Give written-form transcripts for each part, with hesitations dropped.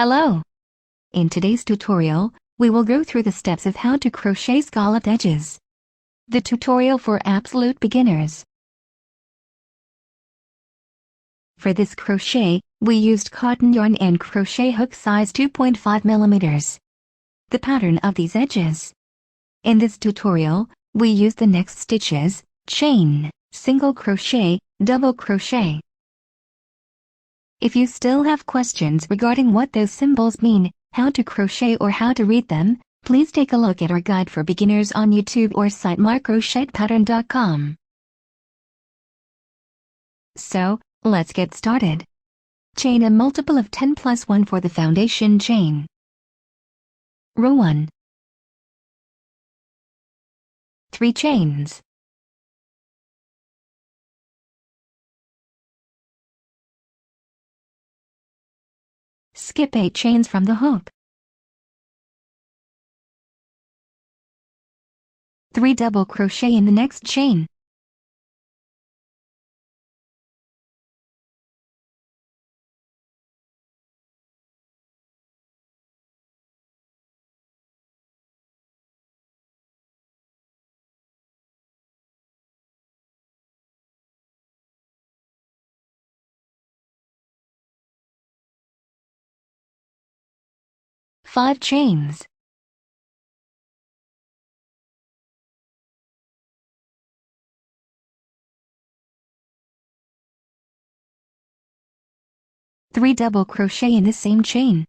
Hello! In today's tutorial, we will go through the steps of how to crochet scalloped edges. The tutorial for absolute beginners. For this crochet, we used cotton yarn and crochet hook size 2.5 millimeters. The pattern of these edges. In this tutorial, we use the next stitches: chain, single crochet, double crochet. If you still have questions regarding what those symbols mean, how to crochet or how to read them, please take a look at our guide for beginners on YouTube or site mycrochetpattern.com. So, let's get started. Chain a multiple of 10 plus 1 for the foundation chain. Row 1. 3 chains. Skip 8 chains from the hook. 3 double crochet in the next chain. Five chains. Three double crochet in the same chain.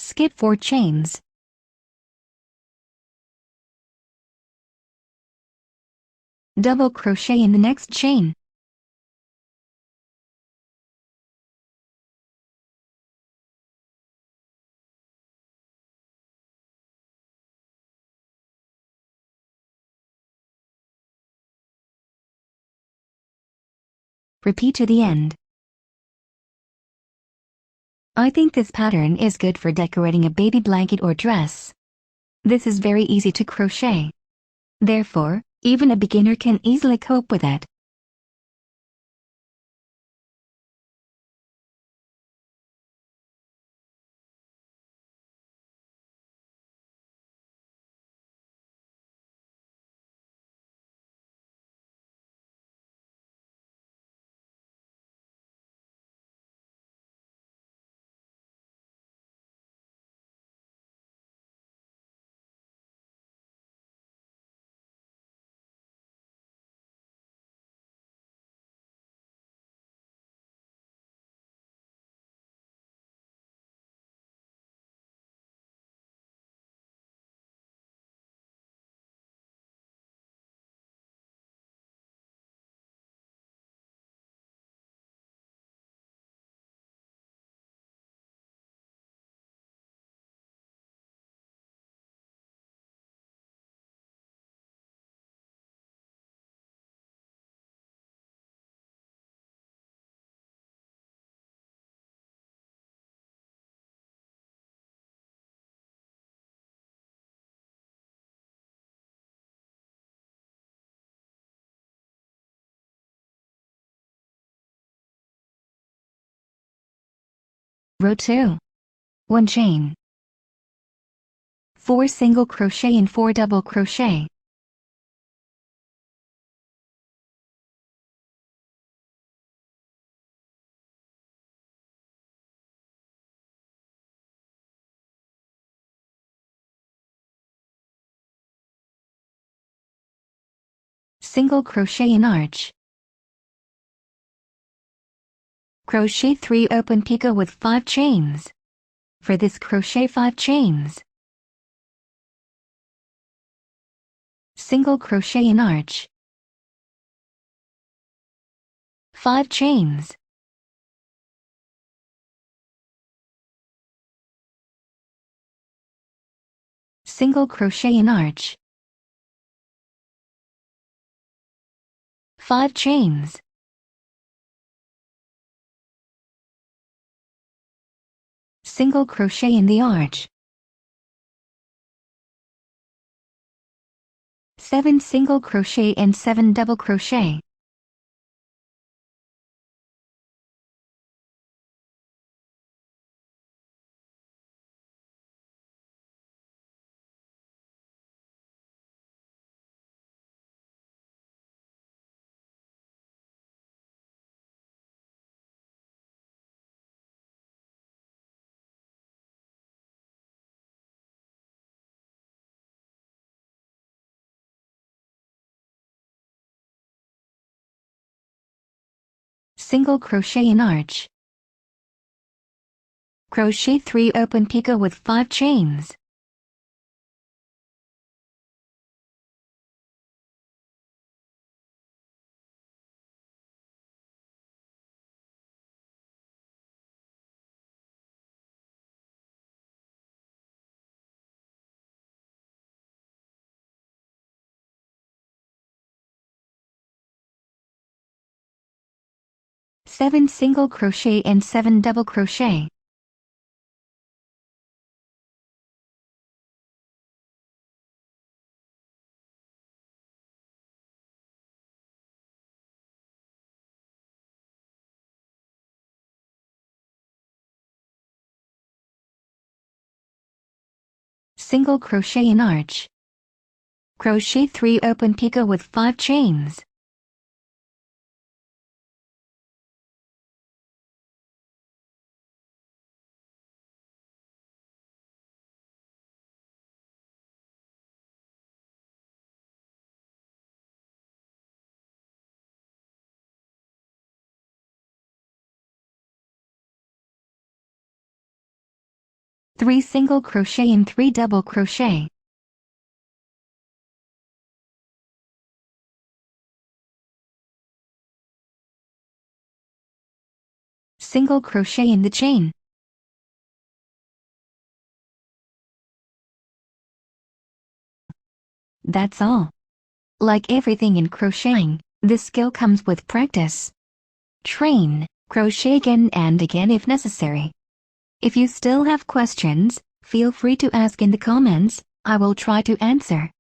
Skip 4 chains. Double crochet in the next chain. Repeat to the end. I think this pattern is good for decorating a baby blanket or dress. This is very easy to crochet. Therefore, even a beginner can easily cope with it. Row 2. 1 chain. 4 single crochet and 4 double crochet. Single crochet and arch. Crochet 3 open picot with 5 chains. For this, crochet 5 chains. Single crochet and arch. 5 chains. Single crochet and arch. 5 chains. single crochet in the arch, 7 single crochet and 7 double crochet, single crochet in arch, crochet 3 open picot with 5 chains, seven single crochet and 7 double crochet, single crochet in arch, crochet 3 open picot with 5 chains, three single crochet and 3 double crochet, single crochet in the chain. That's all. Like everything in crocheting, this skill comes with practice. Train, crochet again and again if necessary. If you still have questions, feel free to ask in the comments. I will try to answer.